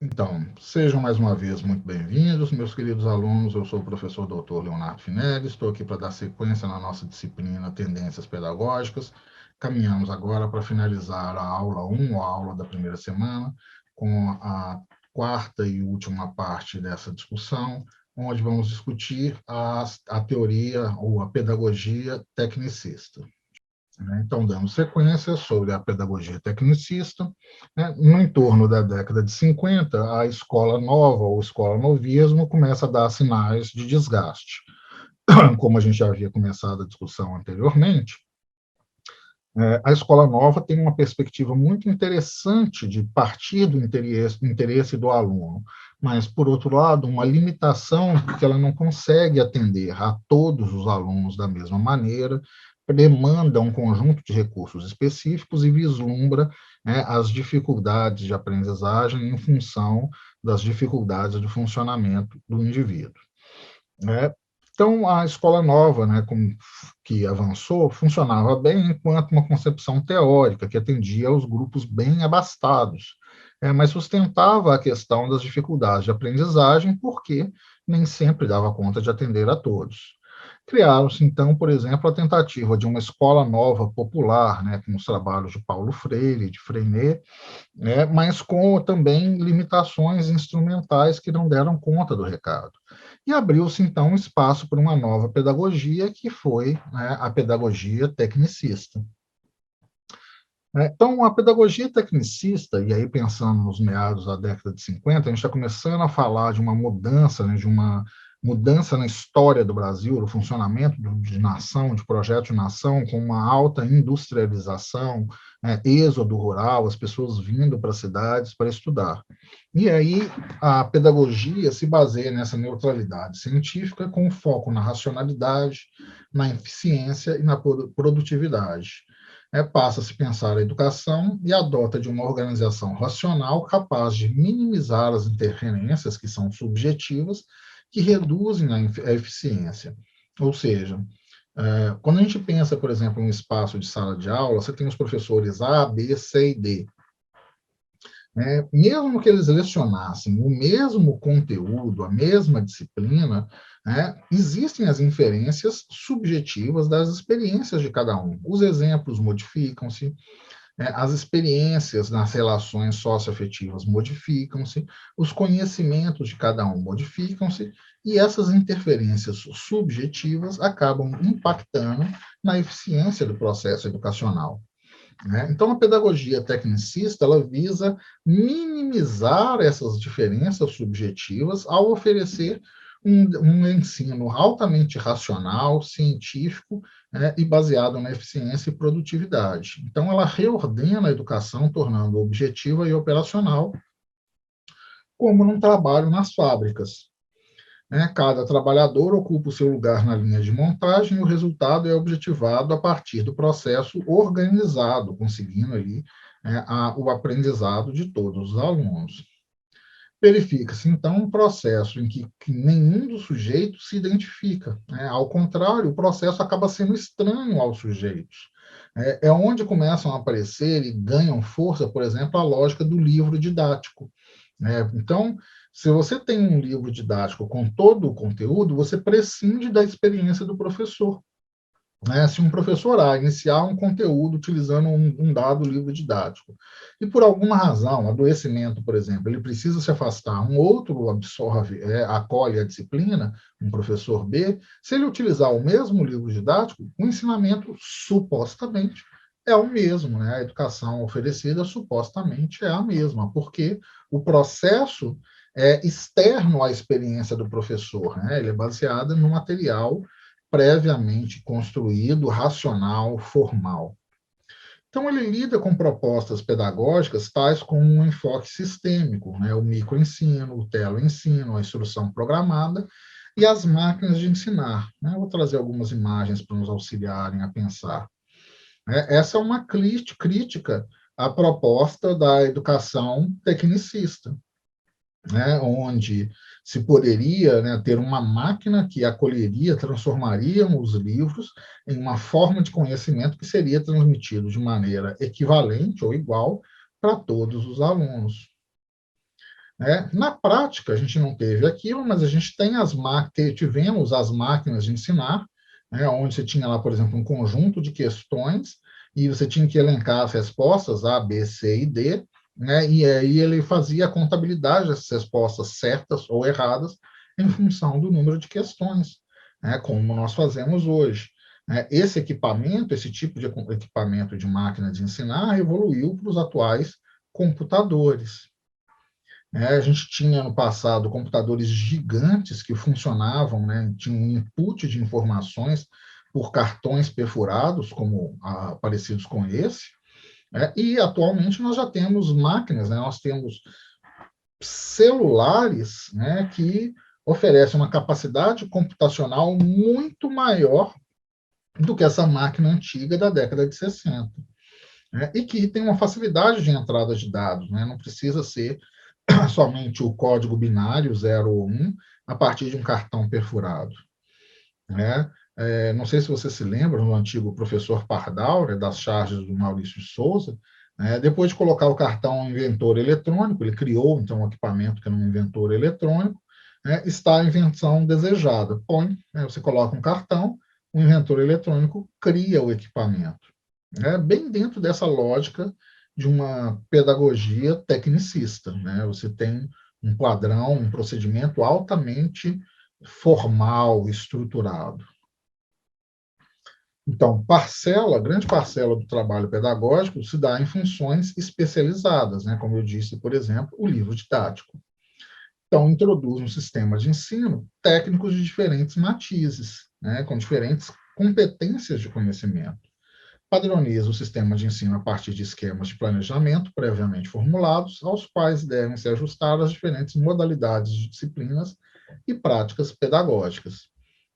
Então, sejam mais uma vez muito bem-vindos, meus queridos alunos. Eu sou o professor Dr. Leonardo Finelli, estou aqui para dar sequência na nossa disciplina Tendências Pedagógicas. Caminhamos agora para finalizar a aula 1, a aula da primeira semana, com a quarta e última parte dessa discussão, onde vamos discutir a teoria ou a pedagogia tecnicista. Então, dando sequência sobre a pedagogia tecnicista, no entorno da década de 50, a escola nova ou escola novismo começa a dar sinais de desgaste. Como a gente já havia começado a discussão anteriormente, a escola nova tem uma perspectiva muito interessante de partir do interesse do aluno, mas, por outro lado, uma limitação, porque ela não consegue atender a todos os alunos da mesma maneira, demanda um conjunto de recursos específicos e vislumbra as dificuldades de aprendizagem em função das dificuldades de funcionamento do indivíduo. Então, a escola nova, que avançou, funcionava bem enquanto uma concepção teórica que atendia aos grupos bem abastados, mas sustentava a questão das dificuldades de aprendizagem, porque nem sempre dava conta de atender a todos. Criaram-se, então, por exemplo, a tentativa de uma escola nova popular, com os trabalhos de Paulo Freire, de Freinet, mas com também limitações instrumentais que não deram conta do recado. E abriu-se, então, um espaço para uma nova pedagogia, que foi a pedagogia tecnicista. Então, a pedagogia tecnicista, e aí pensando nos meados da década de 50, a gente está começando a falar de uma mudança, de uma mudança na história do Brasil, do funcionamento de nação, de projeto de nação, com uma alta industrialização, êxodo rural, as pessoas vindo para as cidades para estudar. E aí a pedagogia se baseia nessa neutralidade científica, com foco na racionalidade, na eficiência e na produtividade. Passa a se pensar a educação e adota de uma organização racional capaz de minimizar as interferências que são subjetivas, que reduzem a eficiência. Ou seja, quando a gente pensa, por exemplo, em um espaço de sala de aula, você tem os professores A, B, C e D. Mesmo que eles lecionassem o mesmo conteúdo, a mesma disciplina, existem as inferências subjetivas das experiências de cada um. Os exemplos modificam-se, as experiências nas relações socioafetivas modificam-se, os conhecimentos de cada um modificam-se, e essas interferências subjetivas acabam impactando na eficiência do processo educacional. Então, a pedagogia tecnicista ela visa minimizar essas diferenças subjetivas ao oferecer um ensino altamente racional, científico, e baseado na eficiência e produtividade. Então, ela reordena a educação, tornando objetiva e operacional, como num trabalho nas fábricas. Cada trabalhador ocupa o seu lugar na linha de montagem e o resultado é objetivado a partir do processo organizado, conseguindo ali o aprendizado de todos os alunos. Verifica-se, então, um processo em que nenhum dos sujeitos se identifica. Ao contrário, o processo acaba sendo estranho aos sujeitos. É onde começam a aparecer e ganham força, por exemplo, a lógica do livro didático. Então, se você tem um livro didático com todo o conteúdo, você prescinde da experiência do professor. Se um professor A iniciar um conteúdo utilizando um dado livro didático, e por alguma razão, adoecimento, por exemplo, ele precisa se afastar, um outro absorve, acolhe a disciplina, um professor B, se ele utilizar o mesmo livro didático, o ensinamento supostamente é o mesmo, a educação oferecida supostamente é a mesma, porque o processo é externo à experiência do professor, ele é baseado no material previamente construído, racional, formal. Então, ele lida com propostas pedagógicas tais como um enfoque sistêmico, o microensino, o teleensino, a instrução programada e as máquinas de ensinar. Vou trazer algumas imagens para nos auxiliarem a pensar. Essa é uma crítica à proposta da educação tecnicista, onde se poderia ter uma máquina que acolheria, transformaria os livros em uma forma de conhecimento que seria transmitido de maneira equivalente ou igual para todos os alunos. Na prática, a gente não teve aquilo, mas a gente tivemos as máquinas de ensinar, onde você tinha lá, por exemplo, um conjunto de questões e você tinha que elencar as respostas A, B, C e D, e aí ele fazia a contabilidade dessas respostas certas ou erradas em função do número de questões, como nós fazemos hoje. Esse equipamento, esse tipo de equipamento de máquina de ensinar, evoluiu para os atuais computadores. A gente tinha no passado computadores gigantes que funcionavam, tinham um input de informações por cartões perfurados, como parecidos com esse, e atualmente nós já temos máquinas, nós temos celulares, que oferecem uma capacidade computacional muito maior do que essa máquina antiga da década de 60, e que tem uma facilidade de entrada de dados, não precisa ser somente o código binário 0 ou 1 a partir de um cartão perfurado. Não sei se você se lembra do antigo professor Pardal, das charges do Maurício de Souza, depois de colocar o cartão inventor eletrônico, ele criou, então, um equipamento que é um inventor eletrônico, está a invenção desejada. Você coloca um cartão, o inventor eletrônico cria o equipamento. Bem dentro dessa lógica de uma pedagogia tecnicista. Você tem um padrão, um procedimento altamente formal, estruturado. Então, grande parcela do trabalho pedagógico se dá em funções especializadas, como eu disse, por exemplo, o livro didático. Então, introduz um sistema de ensino técnicos de diferentes matizes, com diferentes competências de conhecimento. Padroniza o sistema de ensino a partir de esquemas de planejamento previamente formulados, aos quais devem se ajustar as diferentes modalidades de disciplinas e práticas pedagógicas.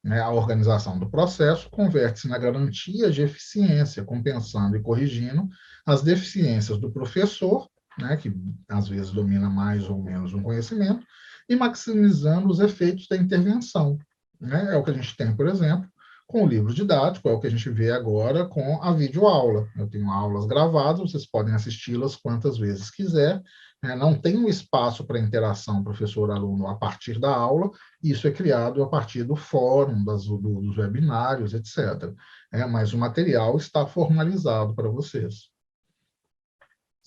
A organização do processo converte-se na garantia de eficiência, compensando e corrigindo as deficiências do professor, que às vezes domina mais ou menos um conhecimento, e maximizando os efeitos da intervenção. É o que a gente tem, por exemplo, com o livro didático, é o que a gente vê agora com a videoaula. Eu tenho aulas gravadas, vocês podem assisti-las quantas vezes quiser, não tem um espaço para interação professor-aluno a partir da aula, isso é criado a partir do fórum, dos webinários, etc. Mas o material está formalizado para vocês.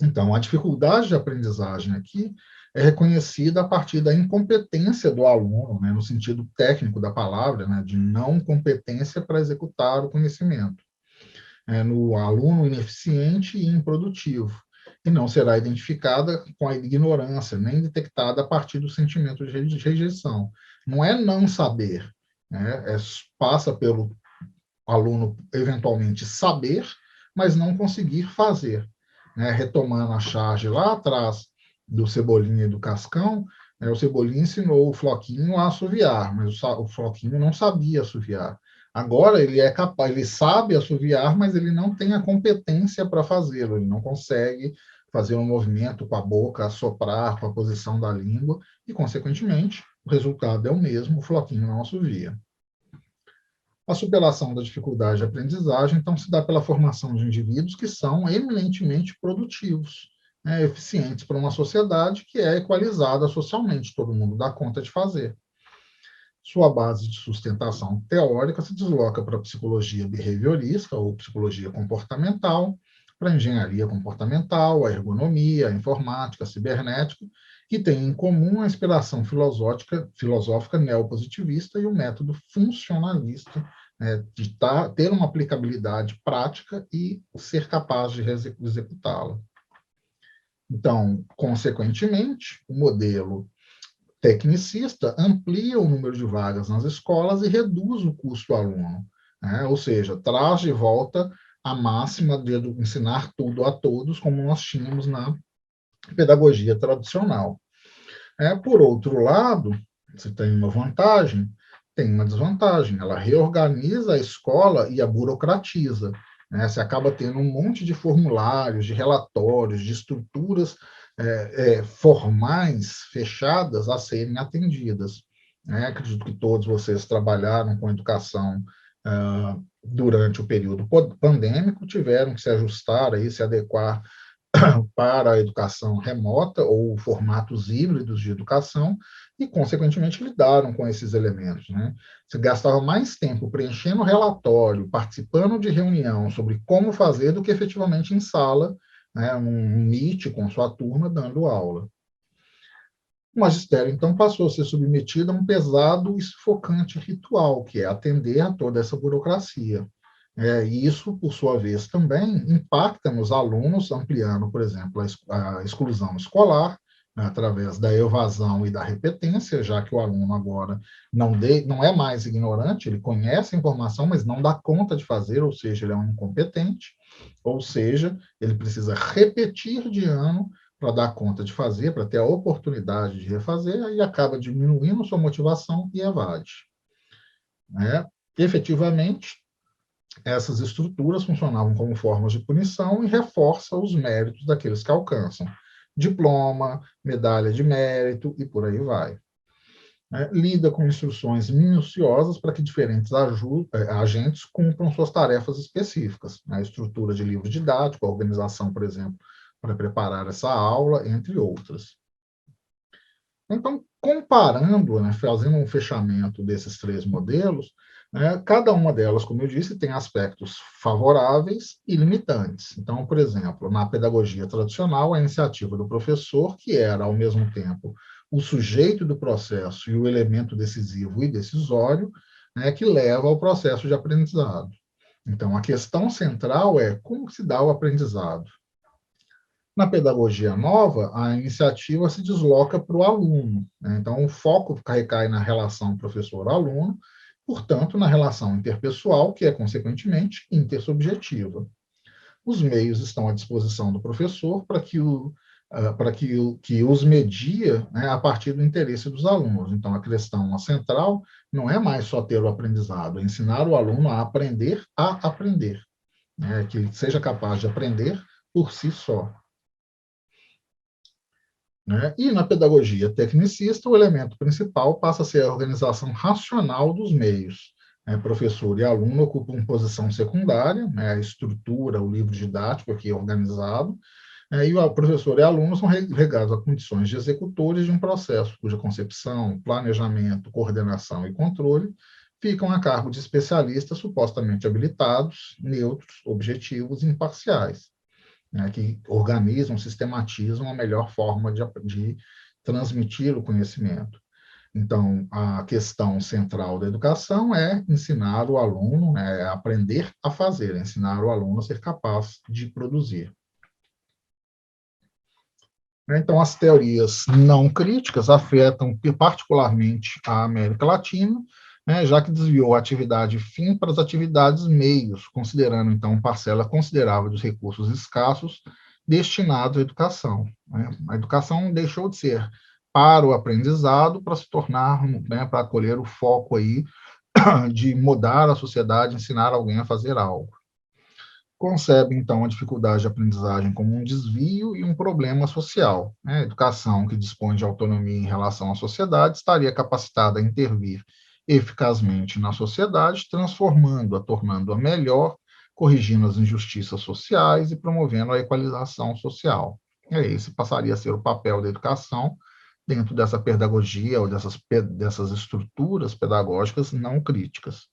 Então, a dificuldade de aprendizagem aqui é reconhecida a partir da incompetência do aluno, no sentido técnico da palavra, de não competência para executar o conhecimento. No aluno ineficiente e improdutivo, e não será identificada com a ignorância, nem detectada a partir do sentimento de rejeição. Não é não saber, passa pelo aluno eventualmente saber, mas não conseguir fazer. Retomando a charge lá atrás do Cebolinha e do Cascão, o Cebolinha ensinou o Floquinho a assoviar, mas o Floquinho não sabia assoviar. Agora ele é capaz, ele sabe assoviar, mas ele não tem a competência para fazê-lo, ele não consegue fazer um movimento com a boca, assoprar com a posição da língua, e, consequentemente, o resultado é o mesmo, o Floquinho não assovia. A superação da dificuldade de aprendizagem, então, se dá pela formação de indivíduos que são eminentemente produtivos, eficientes para uma sociedade que é equalizada socialmente, todo mundo dá conta de fazer. Sua base de sustentação teórica se desloca para a psicologia behaviorista ou psicologia comportamental, para a engenharia comportamental, a ergonomia, a informática, a cibernética, que tem em comum a inspiração filosófica neopositivista e o método funcionalista, de ter uma aplicabilidade prática e ser capaz de executá-la. Então, consequentemente, o modelo tecnicista amplia o número de vagas nas escolas e reduz o custo do aluno, ou seja, traz de volta a máxima de ensinar tudo a todos, como nós tínhamos na pedagogia tradicional. Por outro lado, se tem uma vantagem, tem uma desvantagem. Ela reorganiza a escola e a burocratiza. Você acaba tendo um monte de formulários, de relatórios, de estruturas formais, fechadas, a serem atendidas. Acredito que todos vocês trabalharam com educação durante o período pandêmico, tiveram que se ajustar, aí, se adequar para a educação remota ou formatos híbridos de educação e, consequentemente, lidaram com esses elementos, né? Você gastava mais tempo preenchendo relatório, participando de reunião sobre como fazer do que efetivamente em sala, né, um meet com sua turma dando aula. O magistério, então, passou a ser submetido a um pesado e sufocante ritual, que é atender a toda essa burocracia. E isso, por sua vez, também impacta nos alunos, ampliando, por exemplo, a exclusão escolar, né, através da evasão e da repetência, já que o aluno agora não é mais ignorante, ele conhece a informação, mas não dá conta de fazer, ou seja, ele é um incompetente, ou seja, ele precisa repetir de ano para dar conta de fazer, para ter a oportunidade de refazer, e acaba diminuindo sua motivação e evade. Né? Efetivamente, essas estruturas funcionavam como formas de punição e reforçam os méritos daqueles que alcançam. Diploma, medalha de mérito e por aí vai. Lida com instruções minuciosas para que diferentes agentes cumpram suas tarefas específicas. A estrutura de livro didático, a organização, por exemplo, para preparar essa aula, entre outras. Então, comparando, né, fazendo um fechamento desses três modelos, cada uma delas, como eu disse, tem aspectos favoráveis e limitantes. Então, por exemplo, na pedagogia tradicional, a iniciativa do professor, que era, ao mesmo tempo, o sujeito do processo e o elemento decisivo e decisório, né, que leva ao processo de aprendizado. Então, a questão central é como se dá o aprendizado. Na pedagogia nova, a iniciativa se desloca para o aluno. Né? Então, o foco recai na relação professor-aluno, portanto, na relação interpessoal, que é, consequentemente, intersubjetiva. Os meios estão à disposição do professor para que os media, né, a partir do interesse dos alunos. Então, a questão central não é mais só ter o aprendizado, é ensinar o aluno a aprender, né, que ele seja capaz de aprender por si só. Né? E na pedagogia tecnicista, o elemento principal passa a ser a organização racional dos meios. Professor e aluno ocupam posição secundária, né? A estrutura, o livro didático aqui organizado, e o professor e aluno são regados a condições de executores de um processo cuja concepção, planejamento, coordenação e controle ficam a cargo de especialistas supostamente habilitados, neutros, objetivos e imparciais. Né, que organizam, sistematizam a melhor forma de transmitir o conhecimento. Então, a questão central da educação é ensinar o aluno, né, aprender a fazer, ensinar o aluno a ser capaz de produzir. Então, as teorias não críticas afetam particularmente a América Latina, né, já que desviou a atividade fim para as atividades meios, considerando, então, parcela considerável dos recursos escassos destinados à educação. Né? A educação deixou de ser para o aprendizado para se tornar, né, para acolher o foco aí de mudar a sociedade, ensinar alguém a fazer algo. Concebe, então, a dificuldade de aprendizagem como um desvio e um problema social. A educação que dispõe de autonomia em relação à sociedade estaria capacitada a intervir eficazmente na sociedade, transformando-a, tornando-a melhor, corrigindo as injustiças sociais e promovendo a equalização social. Esse passaria a ser o papel da educação dentro dessa pedagogia ou dessas estruturas pedagógicas não críticas.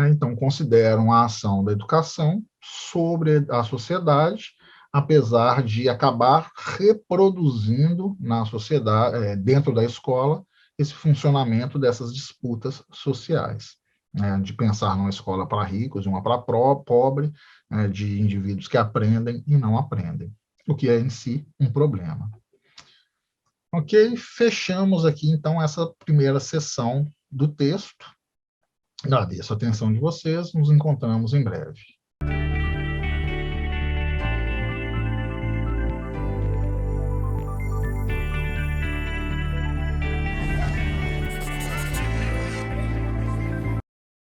Então, consideram a ação da educação sobre a sociedade, apesar de acabar reproduzindo na sociedade, dentro da escola, esse funcionamento dessas disputas sociais, né, de pensar numa escola para ricos e uma para pobre, de indivíduos que aprendem e não aprendem, o que é em si um problema. Ok, fechamos aqui então essa primeira sessão do texto. Agradeço a atenção de vocês, nos encontramos em breve.